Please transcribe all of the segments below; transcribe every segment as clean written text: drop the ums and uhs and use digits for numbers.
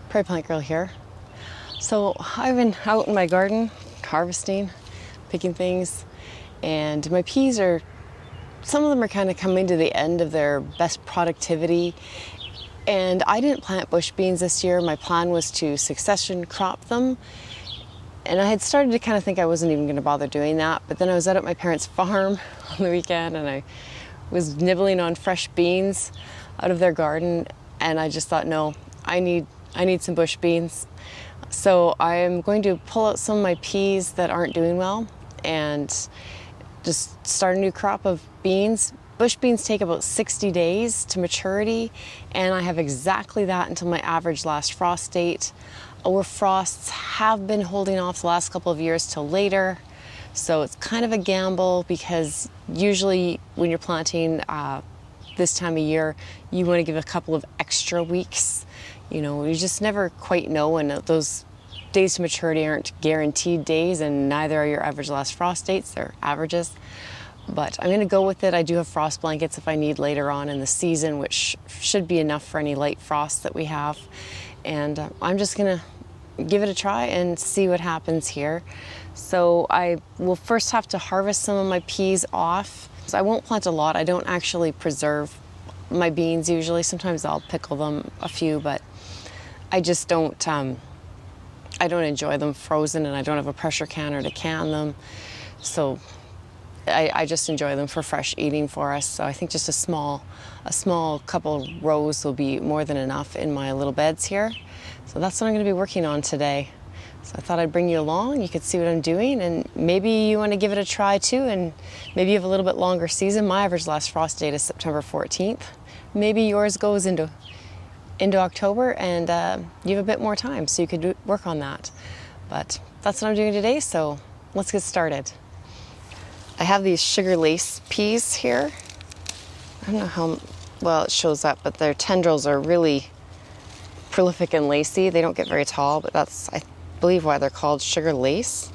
Prairie Plant Girl here. So I've been out in my garden harvesting, picking things, and my peas are, some of them are kind of coming to the end of their best productivity. And I didn't plant bush beans this year. My plan was to succession crop them. And I had started to kind of think I wasn't even going to bother doing that. But then I was out at my parents' farm on the weekend and I was nibbling on fresh beans out of their garden. And I just thought, no, I need some bush beans. So I am going to pull out some of my peas that aren't doing well and just start a new crop of beans. Bush beans take about 60 days to maturity, and I have exactly that until my average last frost date. Our frosts have been holding off the last couple of years till later, so it's kind of a gamble because usually when you're planting this time of year, you want to give a couple of extra weeks. You know, you just never quite know, and those days to maturity aren't guaranteed days, and neither are your average last frost dates, they're averages. But I'm going to go with it. I do have frost blankets if I need later on in the season, which should be enough for any light frost that we have. And I'm just going to give it a try and see what happens here. So I will first have to harvest some of my peas off. So I won't plant a lot. I don't actually preserve my beans usually. Sometimes I'll pickle them a few, but I just don't, I don't enjoy them frozen, and I don't have a pressure canner to can them. So I just enjoy them for fresh eating for us. So I think just a small couple rows will be more than enough in my little beds here. So that's what I'm going to be working on today. So I thought I'd bring you along. You could see what I'm doing, and maybe you want to give it a try too, and maybe you have a little bit longer season. My average last frost date is September 14th. Maybe yours goes into October, and you have a bit more time, so you could work on that. But that's what I'm doing today, so let's get started. I have these sugar lace peas here. I don't know how well it shows up, but their tendrils are really prolific and lacy. They don't get very tall, but that's, I believe, why they're called sugar lace.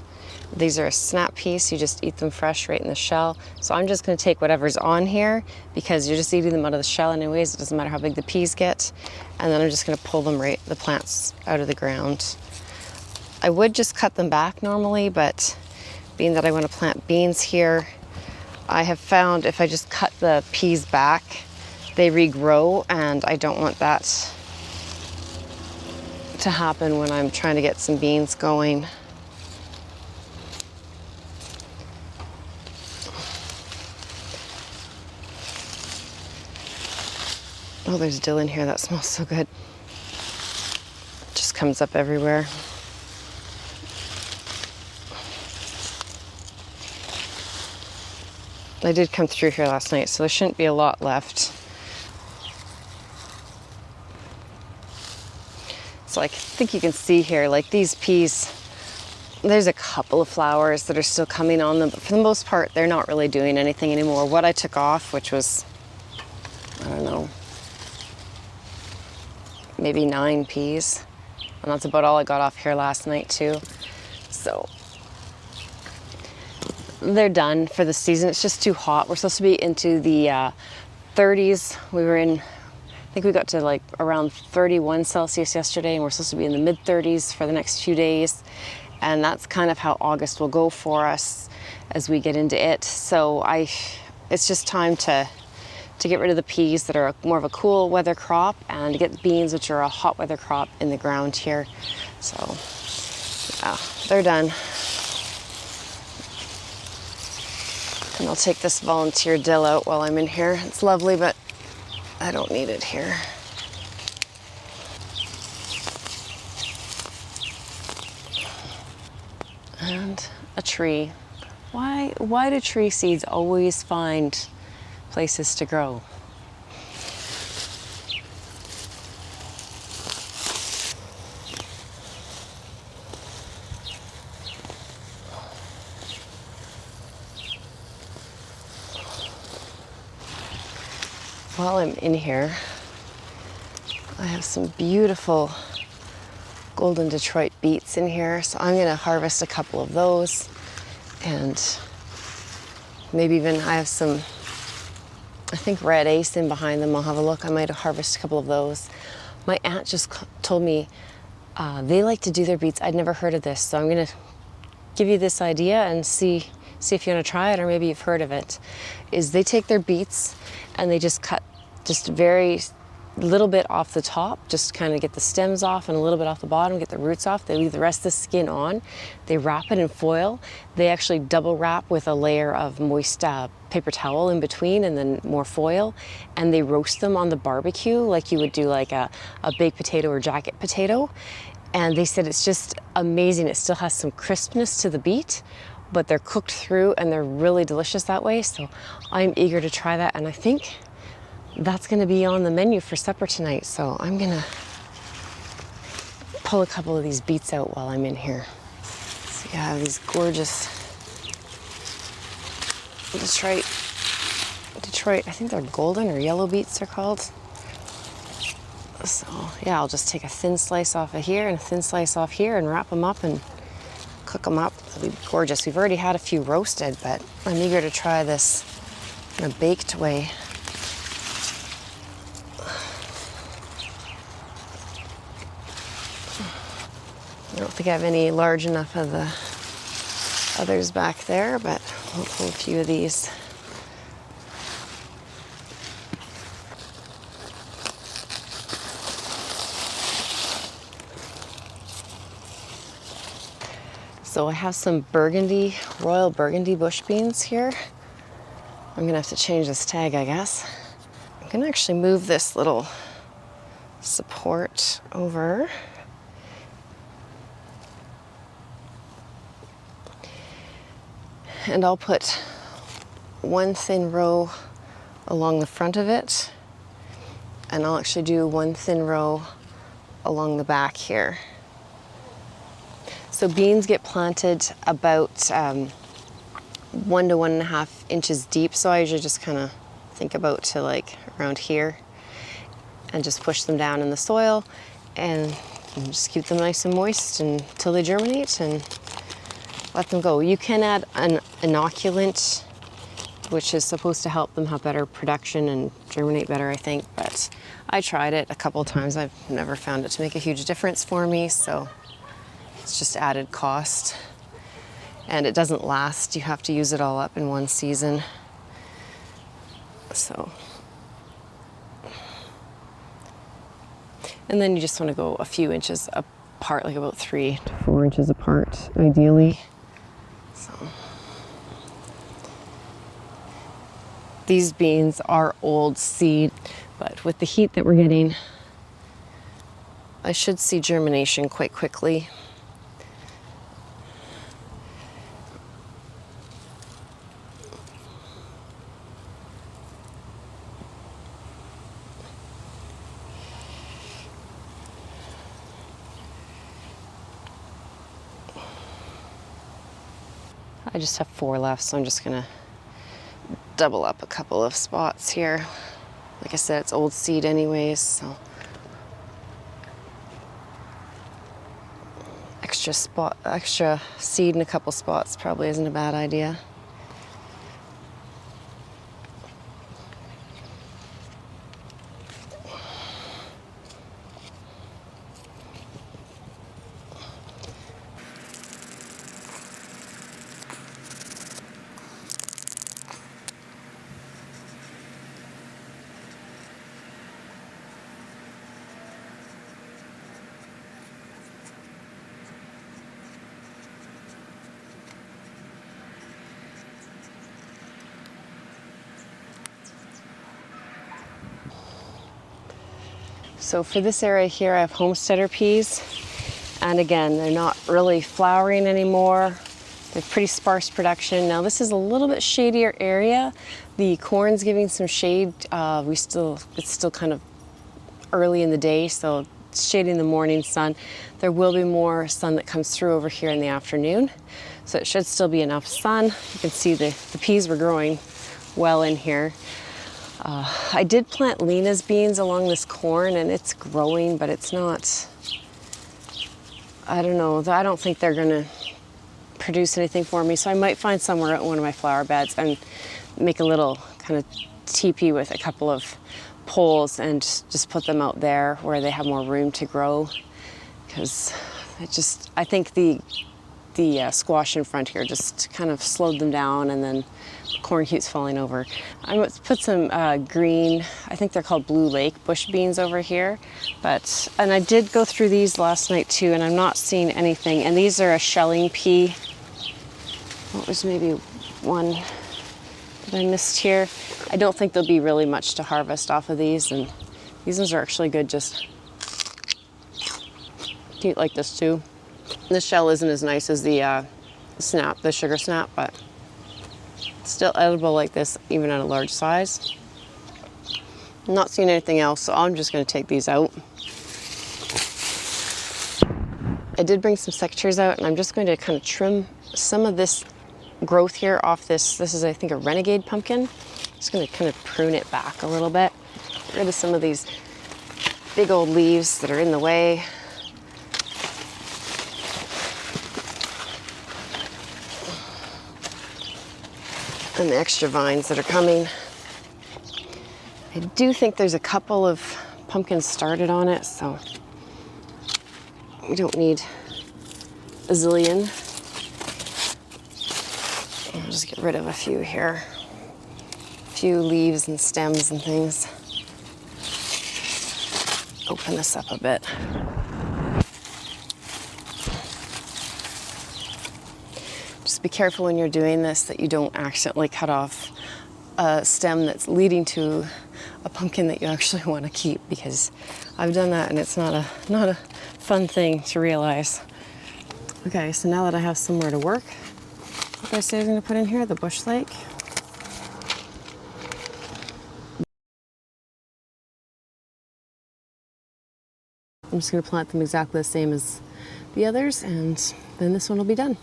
These are a snap piece. You just eat them fresh right in the shell. So I'm just going to take whatever's on here because you're just eating them out of the shell anyways. It doesn't matter how big the peas get. And then I'm just going to pull them the plants out of the ground. I would just cut them back normally, but being that I want to plant beans here, I have found if I just cut the peas back, they regrow, and I don't want that to happen when I'm trying to get some beans going. Oh, there's dill in here. That smells so good. It just comes up everywhere. I did come through here last night, so there shouldn't be a lot left. So I think you can see here, like these peas, there's a couple of flowers that are still coming on them, but for the most part, they're not really doing anything anymore. What I took off, which was, I don't know, maybe 9 peas, and that's about all I got off here last night too. So they're done for the season. It's just too hot. We're supposed to be into the 30s. We were in, I think we got to like around 31 Celsius yesterday, and we're supposed to be in the mid 30s for the next few days. And that's kind of how August will go for us as we get into it. So it's just time to get rid of the peas that are more of a cool weather crop and to get beans, which are a hot weather crop, in the ground here. So yeah, they're done. And I'll take this volunteer dill out while I'm in here. It's lovely, but I don't need it here. And a tree. Why do tree seeds always find places to grow? While I'm in here, I have some beautiful golden Detroit beets in here, so I'm going to harvest a couple of those, and maybe even I have some, I think, red ace in behind them. I'll have a look. I might harvest a couple of those. My aunt just told me They like to do their beets. I'd never heard of this, so I'm gonna give you this idea and see if you want to try it, or maybe you've heard of it. Is they take their beets and they just cut just very little bit off the top, just kind of get the stems off, and a little bit off the bottom, get the roots off. They leave the rest of the skin on. They wrap it in foil. They actually double wrap with a layer of moist paper towel in between, and then more foil, and they roast them on the barbecue like you would do like a baked potato or jacket potato. And they said it's just amazing. It still has some crispness to the beet, but they're cooked through and they're really delicious that way. So I'm eager to try that, and I think that's gonna be on the menu for supper tonight. So I'm gonna pull a couple of these beets out while I'm in here. So you have these gorgeous Detroit, I think they're golden or yellow beets they're called. So yeah, I'll just take a thin slice off of here and a thin slice off here and wrap them up and cook them up. They'll be gorgeous. We've already had a few roasted, but I'm eager to try this in a baked way. I don't think I have any large enough of the others back there, but we'll pull a few of these. So I have some royal burgundy bush beans here. I'm gonna have to change this tag, I guess. I'm gonna actually move this little support over. And I'll put one thin row along the front of it, and I'll actually do one thin row along the back here. So beans get planted about 1 to 1.5 inches deep. So I usually just kind of think about to like around here and just push them down in the soil and just keep them nice and moist until they germinate and let them go. You can add an inoculant, which is supposed to help them have better production and germinate better, I think. But I tried it a couple of times. I've never found it to make a huge difference for me. So it's just added cost. And it doesn't last. You have to use it all up in one season. So. And then you just want to go a few inches apart, like about 3 to 4 inches apart, ideally. So. These beans are old seed, but with the heat that we're getting, I should see germination quite quickly. I just have 4 left, so I'm just gonna double up a couple of spots here. Like I said, it's old seed anyways, so extra seed in a couple spots probably isn't a bad idea. So for this area here, I have homesteader peas. And again, they're not really flowering anymore. They're pretty sparse production. Now this is a little bit shadier area. The corn's giving some shade. It's still kind of early in the day, so it's shady in the morning sun. There will be more sun that comes through over here in the afternoon. So it should still be enough sun. You can see the peas were growing well in here. I did plant Lena's beans along this corn, and it's growing, but it's not, I don't know, I don't think they're gonna produce anything for me. So I might find somewhere at one of my flower beds and make a little kind of teepee with a couple of poles and just put them out there where they have more room to grow. because I think the squash in front here just kind of slowed them down, and then the corn keeps falling over. I put some green, I think they're called Blue Lake bush beans over here, and I did go through these last night too, and I'm not seeing anything. And these are a shelling pea. What was maybe one that I missed here? I don't think there'll be really much to harvest off of these, and these ones are actually good just to eat like this too. This shell isn't as nice as the sugar snap, but still edible like this, even at a large size. I'm not seeing anything else, so I'm just going to take these out. I did bring some secateurs out, and I'm just going to kind of trim some of this growth here off this. This is, I think, a renegade pumpkin. Just going to kind of prune it back a little bit. Get rid of some of these big old leaves that are in the way. And the extra vines that are coming. I do think there's a couple of pumpkins started on it, so we don't need a zillion. I'll just get rid of a few here. A few leaves and stems and things. Open this up a bit. Just be careful when you're doing this that you don't accidentally cut off a stem that's leading to a pumpkin that you actually want to keep, because I've done that and it's not a fun thing to realize. Okay, so now that I have somewhere to work, what did I say I was going to put in here? The bush lake. I'm just going to plant them exactly the same as the others, and then this one will be done.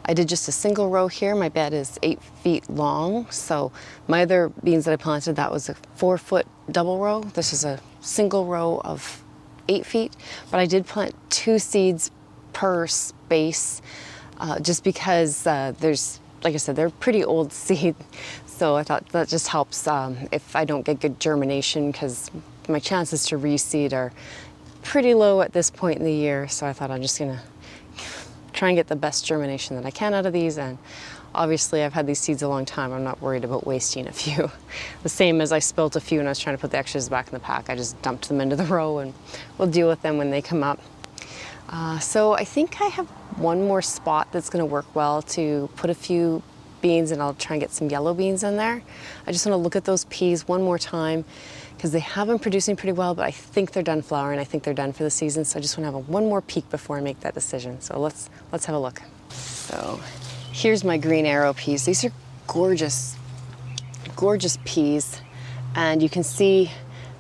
I did just a single row here. My bed is 8 feet long, so my other beans that I planted, that was a 4-foot double row. This is a single row of 8 feet, but I did plant 2 seeds per space, just because there's, like I said, they're pretty old seed, so I thought that just helps if I don't get good germination, because my chances to reseed are pretty low at this point in the year. So I thought I'm just gonna try and get the best germination that I can out of these, and obviously I've had these seeds a long time. I'm not worried about wasting a few. The same as I spilt a few and I was trying to put the extras back in the pack. I just dumped them into the row, and we'll deal with them when they come up. So I think I have one more spot that's going to work well to put a few beans, and I'll try and get some yellow beans in there. I just want to look at those peas one more time, because they have been producing pretty well, but I think they're done flowering. I think they're done for the season, so I just want to have one more peek before I make that decision. So let's have a look. So here's my green arrow peas. These are gorgeous, gorgeous peas, and you can see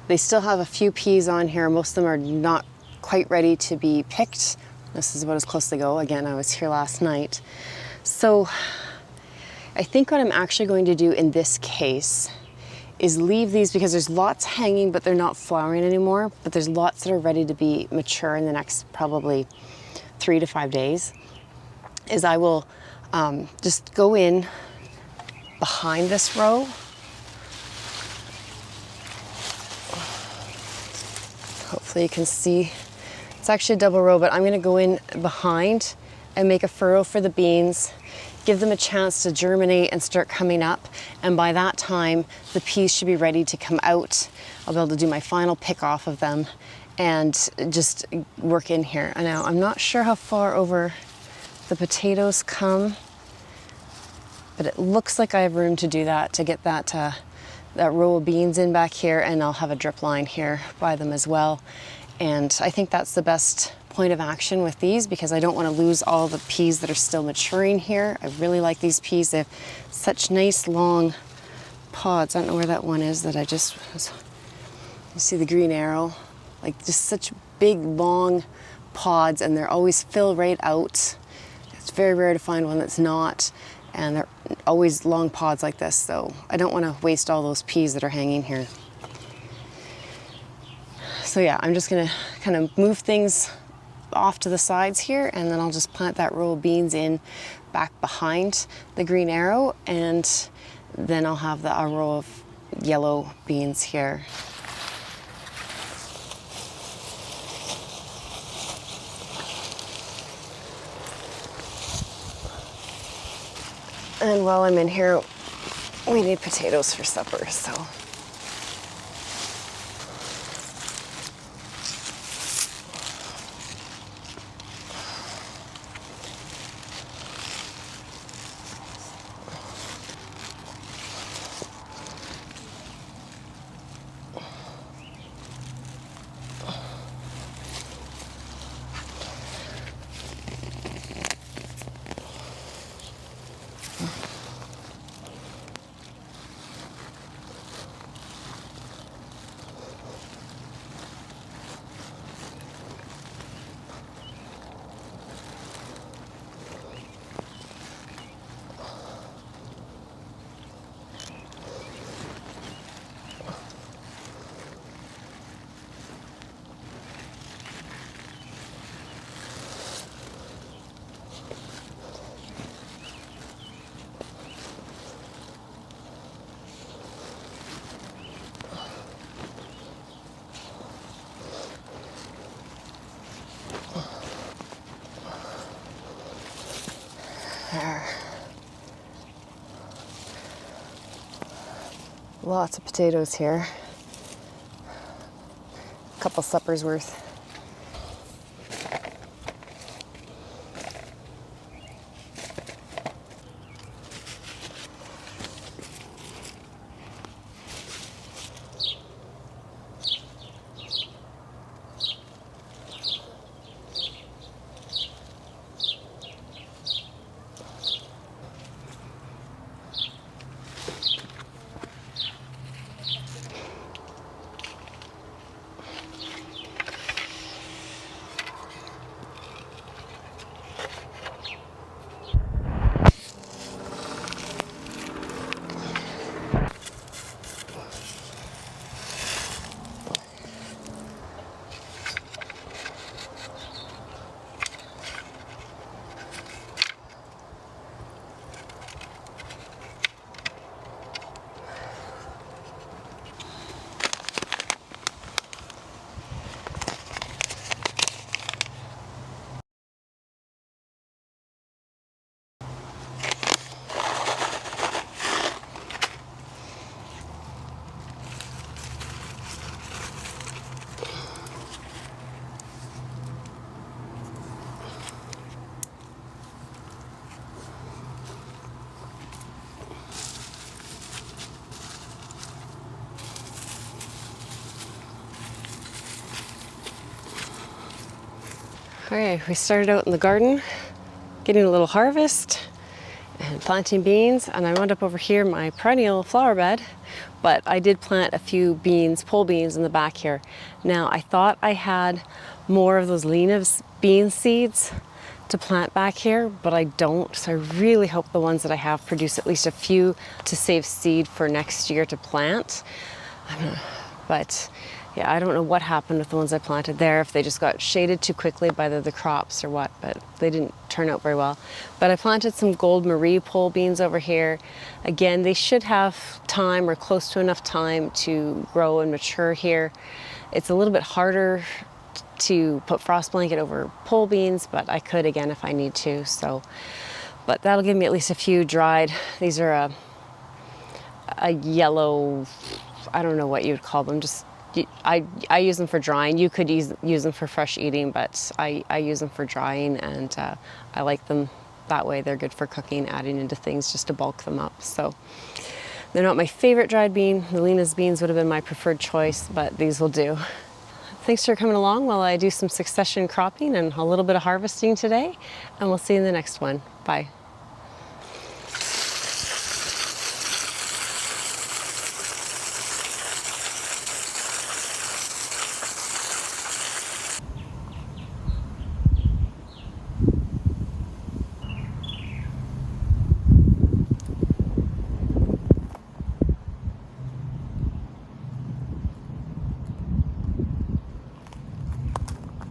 they still have a few peas on here. Most of them are not quite ready to be picked. This is about as close as they go. Again, I was here last night. So I think what I'm actually going to do in this case is leave these, because there's lots hanging but they're not flowering anymore, but there's lots that are ready to be mature in the next probably 3 to 5 days, is I will just go in behind this row. Hopefully you can see, it's actually a double row, but I'm gonna go in behind and make a furrow for the beans, give them a chance to germinate and start coming up. And by that time, the peas should be ready to come out. I'll be able to do my final pick off of them and just work in here. Now, I'm not sure how far over the potatoes come, but it looks like I have room to do that, to get that that row of beans in back here, and I'll have a drip line here by them as well. And I think that's the best point of action with these, because I don't want to lose all the peas that are still maturing here. I really like these peas. They have such nice long pods. I don't know where that one is that I just was. You see the green arrow? Like just such big long pods, and they're always fill right out. It's very rare to find one that's not, and they're always long pods like this, so I don't want to waste all those peas that are hanging here. So yeah, I'm just gonna kind of move things off to the sides here, and then I'll just plant that row of beans in back behind the green arrow, and then I'll have a row of yellow beans here. And while I'm in here, we need potatoes for supper, so. There. Lots of potatoes here. A couple suppers worth. Okay, we started out in the garden, getting a little harvest and planting beans, and I wound up over here in my perennial flower bed, but I did plant a few beans, pole beans in the back here. Now, I thought I had more of those Lena bean seeds to plant back here, but I don't, so I really hope the ones that I have produce at least a few to save seed for next year to plant. But yeah, I don't know what happened with the ones I planted there, if they just got shaded too quickly by the crops or what, but they didn't turn out very well. But I planted some Gold Marie pole beans over here. Again, they should have time or close to enough time to grow and mature here. It's a little bit harder to put frost blanket over pole beans, but I could again if I need to. So, but that'll give me at least a few dried. These are a yellow, I don't know what you would call them, just I use them for drying. You could use them for fresh eating, but I use them for drying, and I like them that way. They're good for cooking, adding into things just to bulk them up. So They're not my favorite dried bean. The Lena's beans would have been my preferred choice, but these will do. Thanks for coming along while I do some succession cropping and a little bit of harvesting today, and we'll see you in the next one. Bye.